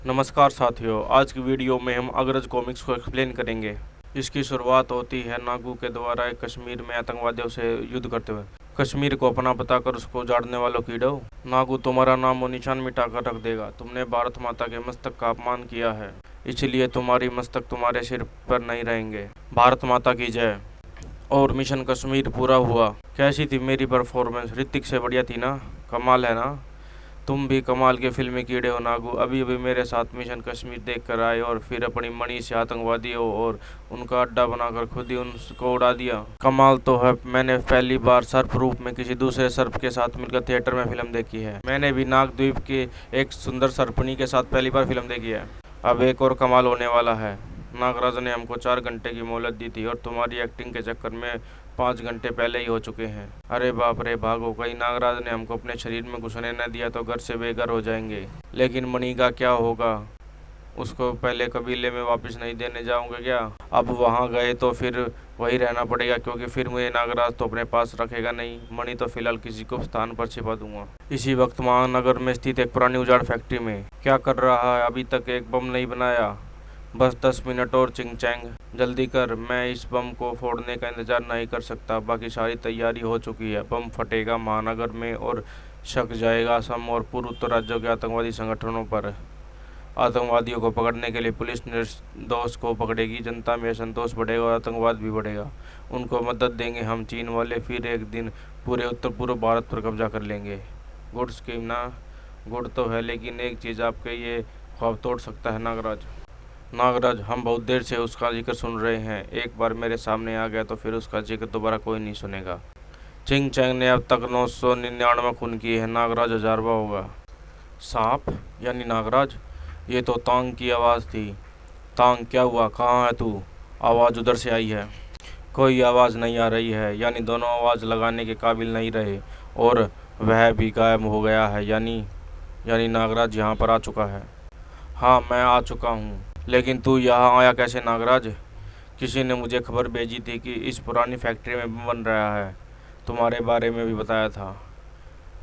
नमस्कार साथियों, आज की वीडियो में हम अग्रज कॉमिक्स को एक्सप्लेन करेंगे। इसकी शुरुआत होती है नागू के द्वारा कश्मीर में आतंकवादियों से युद्ध करते हुए। कश्मीर को अपना बताकर उसको उजाड़ने वालों की डो, नागू तुम्हारा नाम और निशान मिटाकर रख देगा। तुमने भारत माता के मस्तक का अपमान किया है, इसलिए तुम्हारी मस्तक तुम्हारे सिर पर नहीं रहेंगे। भारत माता की जय। और मिशन कश्मीर पूरा हुआ। कैसी थी मेरी परफॉर्मेंस? ऋतिक से बढ़िया थी ना? कमाल है ना? तुम भी कमाल के फिल्मी कीड़े हो नागू। अभी अभी मेरे साथ मिशन कश्मीर देख कर आए और फिर अपनी मणि से आतंकवादियों और उनका अड्डा बनाकर खुद ही उनको उड़ा दिया। कमाल तो है। मैंने पहली बार सर्प रूप में किसी दूसरे सर्प के साथ मिलकर थिएटर में फिल्म देखी है। मैंने भी नागद्वीप के एक सुंदर सर्पणी के साथ पहली बार फिल्म देखी है। अब एक और कमाल होने वाला है। नागराज ने हमको 4 घंटे की मोहलत दी थी और तुम्हारी एक्टिंग के चक्कर में 5 घंटे पहले ही हो चुके हैं। अरे बाप रे, भागो। कहीं नागराज ने हमको अपने शरीर में घुसने न दिया तो घर से बेघर हो जाएंगे। लेकिन मणि का क्या होगा? उसको पहले कबीले में वापस नहीं देने जाऊंगा क्या? अब वहां गए तो फिर वही रहना पड़ेगा, क्योंकि फिर मुझे नागराज तो अपने पास रखेगा नहीं। मणि तो फिलहाल किसी को स्थान पर छिपा दूंगा। इसी वक्त महानगर में स्थित एक पुरानी उजाड़ फैक्ट्री में क्या कर रहा है? अभी तक एक बम नहीं बनाया। बस 10 मिनट और चिंगचैंग, जल्दी कर। मैं इस बम को फोड़ने का इंतजार नहीं कर सकता। बाकी सारी तैयारी हो चुकी है। बम फटेगा महानगर में और शक जाएगा असम और पूर्व उत्तर राज्यों के आतंकवादी संगठनों पर। आतंकवादियों को पकड़ने के लिए पुलिस निर्दोष को पकड़ेगी, जनता में असंतोष बढ़ेगा और आतंकवाद भी बढ़ेगा। उनको मदद देंगे हम चीन वाले, फिर एक दिन पूरे उत्तर पूर्व भारत पर कब्जा कर लेंगे। गुड स्कीम ना? गुड तो है, लेकिन एक चीज़ आपके ये ख्वाब तोड़ सकता है नागराज। नागराज, हम बहुत देर से उसका जिक्र सुन रहे हैं। एक बार मेरे सामने आ गया तो फिर उसका जिक्र दोबारा कोई नहीं सुनेगा। चिंगचैंग ने अब तक 999 खून किए हैं। नागराज 1000वां होगा। सांप यानी नागराज? ये तो तांग की आवाज़ थी। तांग, क्या हुआ? कहाँ है तू? आवाज़ उधर से आई है। कोई आवाज़ नहीं आ रही है, यानी दोनों आवाज़ लगाने के काबिल नहीं रहे और वह भी गायब हो गया है। यानी नागराज यहाँ पर आ चुका है। हाँ, मैं आ चुका हूँ। लेकिन तू यहाँ आया कैसे नागराज? किसी ने मुझे खबर भेजी थी कि इस पुरानी फैक्ट्री में बम बन रहा है। तुम्हारे बारे में भी बताया था।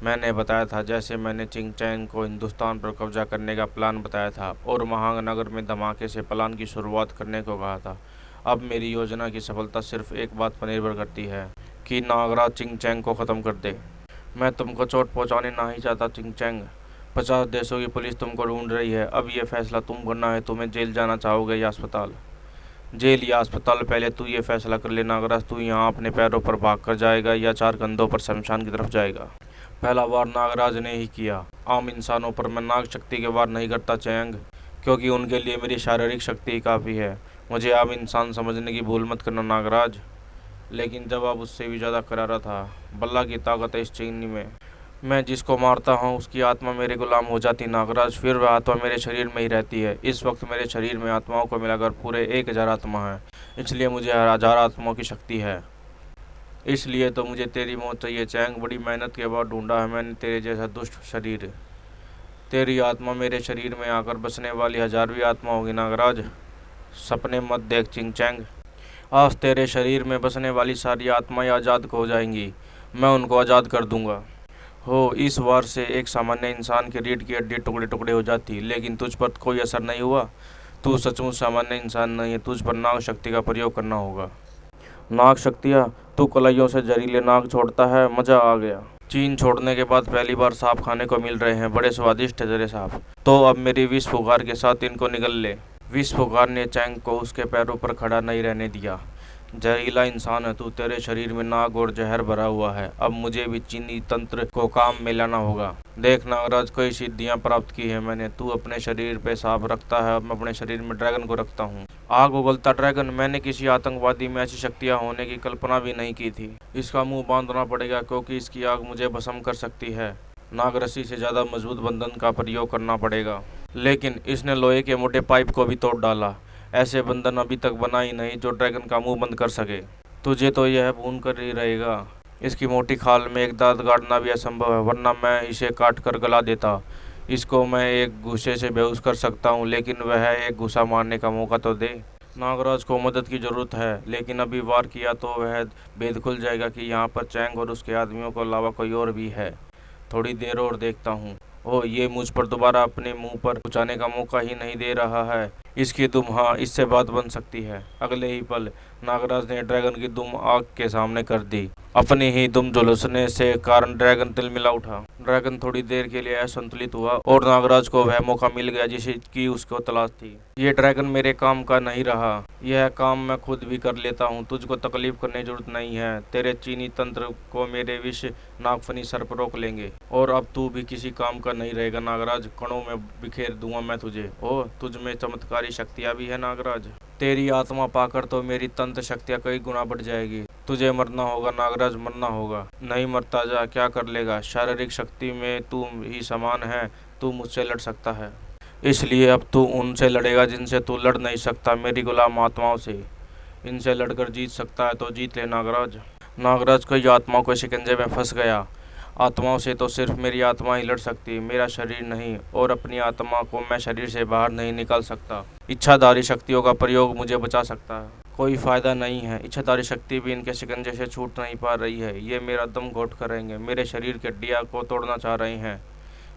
मैंने बताया था, जैसे मैंने चिंगचैंग को हिंदुस्तान पर कब्जा करने का प्लान बताया था और महानगर में धमाके से प्लान की शुरुआत करने को कहा था। अब मेरी योजना की सफलता सिर्फ एक बात पर निर्भर करती है कि नागराज चिंगचैंग को ख़त्म कर दे। मैं तुमको चोट पहुँचाने नहीं चाहता चिंगचैंग। 50 देशों की पुलिस तुमको ढूंढ रही है। अब ये फैसला तुम करना है, तुम्हें जेल जाना चाहोगे या अस्पताल? जेल या अस्पताल, पहले तू ये फैसला कर ले नागराज। तू यहाँ अपने पैरों पर भाग कर जाएगा या 4 कंधों पर शमशान की तरफ जाएगा? पहला वार नागराज ने ही किया। आम इंसानों पर मैं नाग शक्ति के वार नहीं करता चैंग, क्योंकि उनके लिए मेरी शारीरिक शक्ति ही काफ़ी है। मुझे आम इंसान समझने की भूल मत करना नागराज। लेकिन जवाब उससे भी ज़्यादा करारा था। बल्ला की ताकत है इस चीनी में। मैं जिसको मारता हूँ उसकी आत्मा मेरे गुलाम हो जाती नागराज, फिर वह आत्मा मेरे शरीर में ही रहती है। इस वक्त मेरे शरीर में आत्माओं को मिलाकर पूरे 1000 आत्मा है, इसलिए मुझे 1000 आत्माओं की शक्ति है। इसलिए तो मुझे तेरी मौत चाहिए चैंग। बड़ी मेहनत के बाद ढूंढा है मैंने तेरे जैसा दुष्ट शरीर। तेरी आत्मा मेरे शरीर में आकर बसने वाली 1000वीं आत्मा होगी नागराज। सपने मत देख चिंगचैंग। आज तेरे शरीर में बसने वाली सारी आत्माएं आज़ाद हो जाएंगी। मैं उनको आज़ाद कर दूंगा। हो, इस वार से एक सामान्य इंसान की रीढ़ की हड्डी टुकड़े टुकड़े हो जाती, लेकिन तुझ पर कोई असर नहीं हुआ। तू सचमुच सामान्य इंसान नहीं है। तुझ पर नाग शक्ति का प्रयोग करना होगा। नाग शक्तियाँ? तू कलाइयों से जहरीले नाग छोड़ता है? मज़ा आ गया। चीन छोड़ने के बाद पहली बार सांप खाने को मिल रहे हैं। बड़े स्वादिष्ट है तेरे सांप। तो अब मेरी विष फुकार के साथ इनको निगल ले। विष फुकार ने चैंग को उसके पैरों पर खड़ा नहीं रहने दिया। जहरीला इंसान है तू, तेरे शरीर में नाग और जहर भरा हुआ है। अब मुझे भी चीनी तंत्र को काम में लाना होगा। देख नागराज, कई सिद्धियां प्राप्त की है मैंने। तू अपने शरीर पे सांप रखता है, अब मैं अपने शरीर में ड्रैगन को रखता हूँ। आग उगलता ड्रैगन? मैंने किसी आतंकवादी में ऐसी शक्तियां होने की कल्पना भी नहीं की थी। इसका मुंह बांधना पड़ेगा, क्योंकि इसकी आग मुझे भस्म कर सकती है। नागरस्सी से ज़्यादा मजबूत बंधन का प्रयोग करना पड़ेगा। लेकिन इसने लोहे के मोटे पाइप को भी तोड़ डाला। ऐसे बंधन अभी तक बना ही नहीं जो ड्रैगन का मुंह बंद कर सके। तुझे तो यह भून कर ही रहेगा। इसकी मोटी खाल में एक दांत गाड़ना भी असंभव है, वरना मैं इसे काट कर गला देता। इसको मैं एक घूसे से बेहोश कर सकता हूँ, लेकिन वह एक घूसा मारने का मौका तो दे। नागराज को मदद की ज़रूरत है, लेकिन अभी वार किया तो वह भेद खुल जाएगा कि यहाँ पर चैंग और उसके आदमियों के अलावा कोई और भी है। थोड़ी देर और देखता हूँ। ओह, ये मुझ पर दोबारा अपने मुंह पर उचाने का मौका ही नहीं दे रहा है। इसकी दुम, हाँ, इससे बात बन सकती है। अगले ही पल नागराज ने ड्रैगन की दुम आग के सामने कर दी। अपनी ही दुम झुलसने से कारण ड्रैगन तिलमिला उठा। ड्रैगन थोड़ी देर के लिए असंतुलित हुआ और नागराज को वह मौका मिल गया जिसकी उसको तलाश थी। ये ड्रैगन मेरे काम का नहीं रहा। यह काम मैं खुद भी कर लेता हूँ। तुझको तकलीफ करने की जरूरत नहीं है। तेरे चीनी तंत्र को मेरे विष नागफनी सर्प रोक लेंगे और अब तू भी किसी काम का नहीं रहेगा नागराज। कणों में बिखेर दूंगा मैं तुझे। ओह, तुझ में चमत्कारी शक्तियां भी है नागराज। तेरी आत्मा पाकर तो मेरी तंत्र शक्तियां कई गुना बढ़ जाएगी। तुझे मरना होगा नागराज, मरना होगा। नहीं मरता जा, क्या कर लेगा। शारीरिक शक्ति में तू ही समान है। तू मुझसे लड़ सकता है, इसलिए अब तू उनसे लड़ेगा जिनसे तू लड़ नहीं सकता, मेरी गुलाम आत्माओं से। इनसे लड़कर जीत सकता है तो जीत ले नागराज। नागराज कई आत्माओं के शिकंजे में फंस गया। आत्माओं से तो सिर्फ मेरी आत्मा ही लड़ सकती, मेरा शरीर नहीं, और अपनी आत्मा को मैं शरीर से बाहर नहीं निकाल सकता। इच्छाधारी शक्तियों का प्रयोग मुझे बचा सकता है, कोई फायदा नहीं है। इच्छाधारी शक्ति भी इनके शिकंजे से छूट नहीं पा रही है। ये मेरा दम घोट करेंगे, मेरे शरीर के हड्डियां को तोड़ना चाह रहे हैं।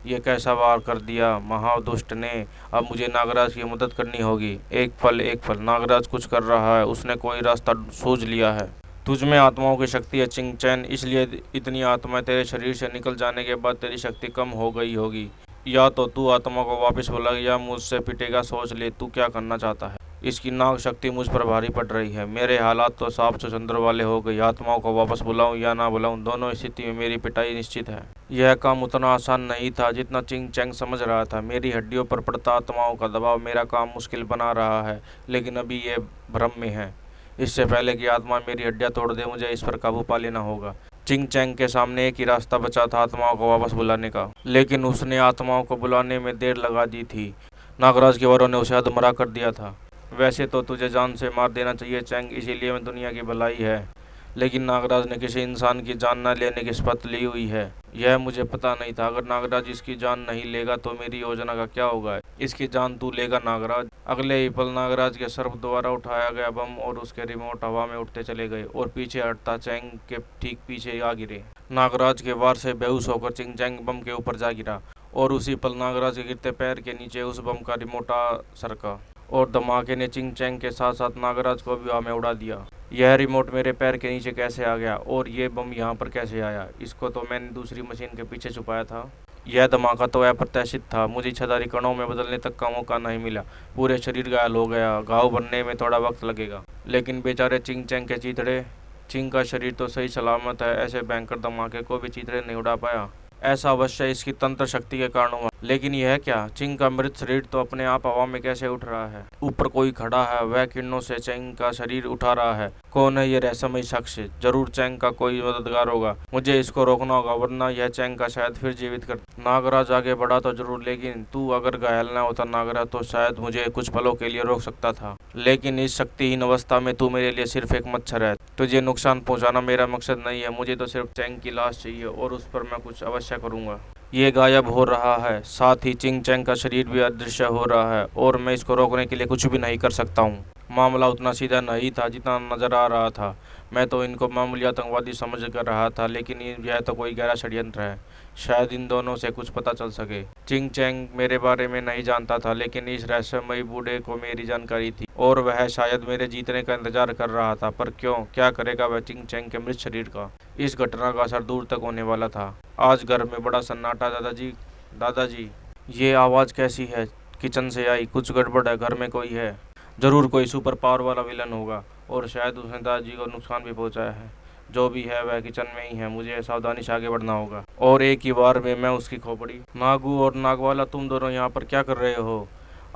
ये कैसा वार कर दिया महादुष्ट ने। अब मुझे नागराज की मदद करनी होगी। एक पल नागराज कुछ कर रहा है। उसने कोई रास्ता सूझ लिया है। तुझ में आत्माओं की शक्ति है चिंगचैन, इसलिए इतनी आत्मा तेरे शरीर से निकल जाने के बाद तेरी शक्ति कम हो गई होगी। या तो तू आत्मा को वापस बुला या मुझसे पिटेगा। सोच ले तू क्या करना चाहता है। इसकी नाग शक्ति मुझ पर भारी पड़ रही है। मेरे हालात तो साफ चंद्र वाले हो गए। आत्माओं को वापस बुलाऊं या ना बुलाऊं, दोनों स्थिति में मेरी पिटाई निश्चित है। यह काम उतना आसान नहीं था जितना चिंग चैंग समझ रहा था। मेरी हड्डियों पर पड़ता आत्माओं का दबाव मेरा काम मुश्किल बना रहा है, लेकिन अभी ये भ्रम में है। इससे पहले कि आत्मा मेरी हड्डियां तोड़ दे, मुझे इस पर काबू पा लेना होगा। चिंग चैंग के सामने एक ही रास्ता बचा था, आत्माओं को वापस बुलाने का, लेकिन उसने आत्माओं को बुलाने में देर लगा दी थी। नागराज के वरों ने उसे अधमरा कर दिया था। वैसे तो तुझे जान से मार देना चाहिए चैंग, इसीलिए मैं दुनिया की भलाई है, लेकिन नागराज ने किसी इंसान की जान न लेने की शपथ ली हुई है। यह मुझे पता नहीं था। अगर नागराज इसकी जान नहीं लेगा तो मेरी योजना का क्या होगा। इसकी जान तू लेगा नागराज। अगले ही पल नागराज के सर्प द्वारा उठाया गया बम और उसके रिमोट हवा में उठते चले गए और पीछे हटता चैंग के ठीक पीछे आ गिरे। नागराज के वार से बेहोश होकर चिंग चैंग बम के ऊपर जा गिरा और उसी पल नागराज के गिरते पैर के नीचे उस बम का रिमोटा सरका और धमाके ने चिंग चैंग के साथ साथ नागराज को भी हवा में उड़ा दिया। यह रिमोट मेरे पैर के नीचे कैसे आ गया और ये बम यहाँ पर कैसे आया। इसको तो मैंने दूसरी मशीन के पीछे छुपाया था। यह धमाका तो अप्रत्याशित था। मुझे इच्छाधारी कणों में बदलने तक का मौका नहीं मिला। पूरे शरीर घायल हो गया। घाव बनने में थोड़ा वक्त लगेगा, लेकिन बेचारे चिंग चैंग के चीथड़े। चिंग का शरीर तो सही सलामत है। ऐसे भयंकर धमाके को भी चीथड़े नहीं उड़ा पाया। ऐसा अवश्य इसकी तंत्र शक्ति के कारण हुआ, लेकिन यह क्या। चिंग का मृत शरीर तो अपने आप हवा में कैसे उठ रहा है। ऊपर कोई खड़ा है, वह किरणों से चिंग का शरीर उठा रहा है। कौन है ये रहस्यमय शख्स। जरूर चैंग का कोई मददगार होगा। मुझे इसको रोकना होगा, वरना यह चैंग का शायद फिर जीवित कर। नागराज आगे बढ़ा तो जरूर, लेकिन तू अगर घायल न होता नागराज तो शायद मुझे कुछ पलों के लिए रोक सकता था। लेकिन इस शक्तिहीन अवस्था में तू मेरे लिए सिर्फ एक मच्छर है। तुझे नुकसान पहुंचाना मेरा मकसद नहीं है। मुझे तो सिर्फ चैंग की लाश चाहिए और उस पर मैं कुछ अवश्य करूंगा। ये गायब हो रहा है, साथ ही चिंग चैंग का शरीर भी अदृश्य हो रहा है और मैं इसको रोकने के लिए कुछ भी नहीं कर सकता हूँ। मामला उतना सीधा नहीं था जितना नजर आ रहा था। मैं तो इनको मामूली आतंकवादी समझ कर रहा था, लेकिन यह तो कोई गहरा षड्यंत्र है। शायद इन दोनों से कुछ पता चल सके। चिंग चैंग मेरे बारे में नहीं जानता था, लेकिन इस रहस्यमयी बूढ़े को मेरी जानकारी थी और वह शायद मेरे जीतने का इंतजार कर रहा था। पर क्यों, क्या करेगा वह चिंग चैंग के मृत शरीर का। इस घटना का असर दूर तक होने वाला था। आज घर में बड़ा सन्नाटा। दादाजी, ये आवाज़ कैसी है। किचन से आई। कुछ गड़बड़ है, घर में कोई है। जरूर कोई सुपर पावर वाला विलन होगा और शायद उसने दादाजी को नुकसान भी पहुंचाया है। जो भी है वह किचन में ही है। मुझे सावधानी से आगे बढ़ना होगा। और एक ही बार में मैं उसकी खोपड़ी। नागू और नागवाला, तुम दोनों यहाँ पर क्या कर रहे हो।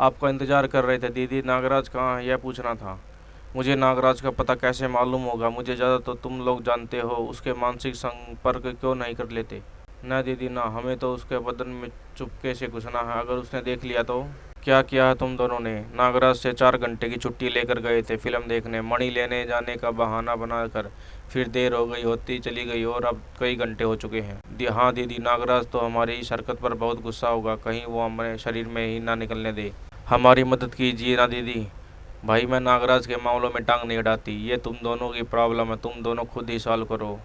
आपका इंतजार कर रहे थे दीदी। नागराज कहाँ है यह पूछना था। मुझे नागराज का पता कैसे मालूम होगा। मुझे ज़्यादा तो तुम लोग जानते हो। उसके मानसिक संपर्क क्यों नहीं कर लेते। न दीदी ना, हमें तो उसके बदन में चुपके से घुसना है। अगर उसने देख लिया तो। क्या किया है तुम दोनों ने। नागराज से 4 घंटे की छुट्टी लेकर गए थे फिल्म देखने, मणि लेने जाने का बहाना बनाकर। फिर देर हो गई, होती चली गई और अब कई घंटे हो चुके हैं। हाँ दीदी, नागराज तो हमारी इस हरकत पर बहुत गुस्सा होगा। कहीं वो हमारे शरीर में ही ना निकलने दे। हमारी मदद कीजिए ना दीदी। भाई, मैं नागराज के मामलों में टांग नहीं अड़ाती। ये तुम दोनों की प्रॉब्लम है, तुम दोनों खुद ही सॉल्व करो।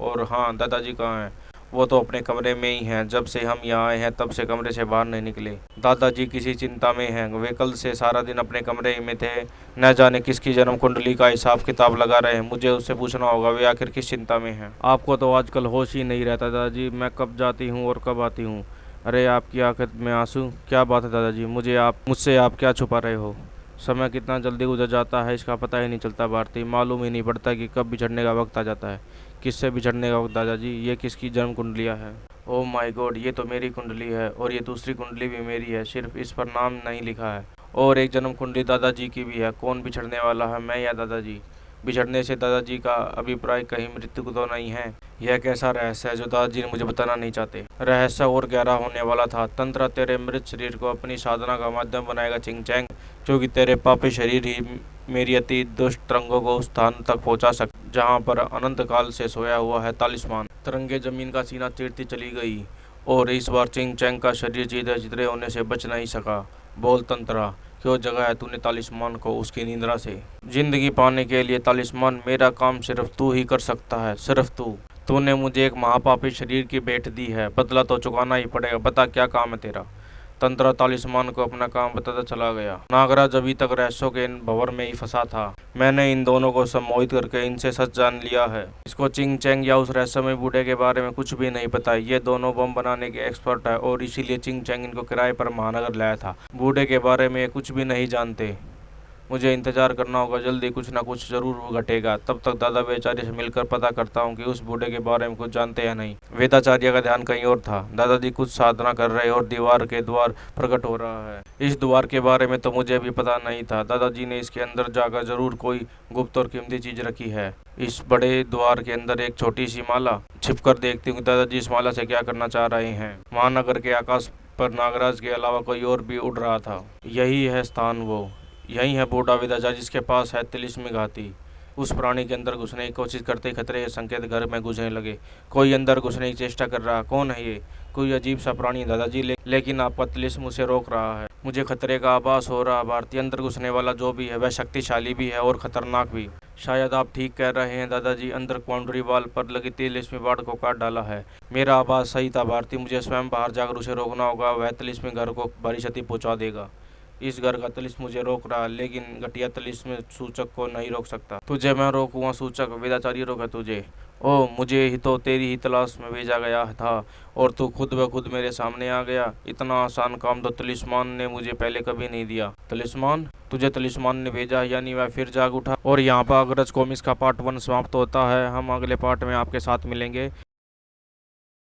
और हाँ, दादाजी कहाँ हैं। वो तो अपने कमरे में ही हैं। जब से हम यहाँ आए हैं तब से कमरे से बाहर नहीं निकले। दादाजी किसी चिंता में हैं। वे कल से सारा दिन अपने कमरे ही में थे। न जाने किसकी जन्म कुंडली का हिसाब किताब लगा रहे हैं। मुझे उससे पूछना होगा वे आखिर किस चिंता में हैं। आपको तो आजकल होश ही नहीं रहता दादाजी, मैं कब जाती हूँ और कब आती हूँ। अरे आपकी आंखों में आंसू, क्या बात है दादाजी, मुझसे आप क्या छुपा रहे हो। समय कितना जल्दी गुजर जाता है इसका पता ही नहीं चलता भारती। मालूम ही नहीं पड़ता कि कब बिछड़ने का वक्त आ जाता है। किससे बिछड़ने का वक्त दादाजी, ये किसकी जन्म कुंडलियाँ है। ओह माय गॉड, ये तो मेरी कुंडली है और ये दूसरी कुंडली भी मेरी है, सिर्फ इस पर नाम नहीं लिखा है। और एक जन्म कुंडली दादाजी की भी है। कौन बिछड़ने वाला है, मैं या दादाजी। बिछड़ने से दादाजी का अभिप्राय कहीं मृत्यु तो नहीं है। यह कैसा रहस्य है जो दादाजी ने मुझे बताना नहीं चाहते। रहस्य और गहरा होने वाला था। तंत्र तेरे मृत शरीर को अपनी साधना का माध्यम बनाएगा चिंग चैंग, क्योंकि तेरे पापी शरीर ही मेरी अति दुष्ट तरंगों को उस स्थान तक पहुंचा सकता जहां पर अनंत काल से सोया हुआ है तालिस्मान। तरंगे जमीन का सीना चीरती चली गई और इस बार चिंग चैंग का शरीर चिदरे चिदरे होने से बच नहीं सका। बोल तंत्रा, क्यों जगह है तूने तालिस्मान को उसकी निंद्रा से। जिंदगी पाने के लिए तालिस्मान, मेरा काम सिर्फ तू ही कर सकता है, सिर्फ तू। तूने मुझे एक महापापी शरीर की भेंट दी है, बदला तो चुकाना ही पड़ेगा। बता क्या काम है तेरा। तंत्रा तालिस्मान को अपना काम बताता चला गया। नागराज अभी तक रहस्यों के इन भंवर में ही फंसा था। मैंने इन दोनों को सम्मोहित करके इनसे सच जान लिया है। इसको चिंग चैंग या उस रहस्यमय बूढ़े के बारे में कुछ भी नहीं पता। ये दोनों बम बनाने के एक्सपर्ट है और इसीलिए चिंग चैंग इनको किराए पर महानगर लाया था। बूढ़े के बारे में कुछ भी नहीं जानते। मुझे इंतजार करना होगा, जल्दी कुछ ना कुछ जरूर घटेगा। तब तक दादा बेचारे से मिलकर पता करता हूँ कि उस बूढ़े के बारे में कुछ जानते हैं नहीं। वेदाचार्य का ध्यान कहीं और था। दादाजी कुछ साधना कर रहे और दीवार के द्वार प्रकट हो रहा है। इस द्वार के बारे में तो मुझे भी पता नहीं था। दादाजी ने इसके अंदर जाकर जरूर कोई गुप्त और कीमती चीज रखी है। इस बड़े द्वार के अंदर एक छोटी सी माला। छिपकर देखती हूँ दादाजी इस माला से क्या करना चाह रहे हैं। महानगर के आकाश पर नागराज के अलावा कोई और भी उड़ रहा था। यही है स्थान, यही है बूढ़ा वेदाचार्य जिसके पास है तिलिस्मी घाती। उस प्राणी के अंदर घुसने की कोशिश करते ही खतरे के संकेत घर में घुसने लगे। कोई अंदर घुसने की चेष्टा कर रहा। कौन है ये। कोई अजीब सा प्राणी दादाजी, लेकिन आपका तिलिस्म उसे रोक रहा है। मुझे खतरे का आभास हो रहा। भारतीय अंदर घुसने वाला जो भी है वह शक्तिशाली भी है और खतरनाक भी। शायद आप ठीक कह रहे हैं दादाजी, अंदर बाउंड्री वाल पर लगी तिलिस्मी बाड़ को काट डाला है। मेरा आभास सही था भारती, मुझे स्वयं बाहर जाकर उसे रोकना होगा। वह तिलिस्मी घर को भारी क्षति पहुंचा देगा। इस घर का तिलिस्म मुझे रोक रहा है, लेकिन घटिया तिलिस्म सूचक को नहीं रोक सकता। तुझे मैं रोकूंगा सूचक, वेदाचार्य रोका तुझे। ओह, मुझे ही तो तेरी ही तलाश में भेजा गया था और तू खुद ब खुद मेरे सामने आ गया। इतना आसान काम तो तिलिस्मान ने मुझे पहले कभी नहीं दिया। तिलिस्मान, तुझे तिलिस्मान ने भेजा, यानी वह फिर जाग उठा। और यहाँ पर अग्रज कॉमिक्स का पार्ट 1 समाप्त होता है। हम अगले पार्ट में आपके साथ मिलेंगे।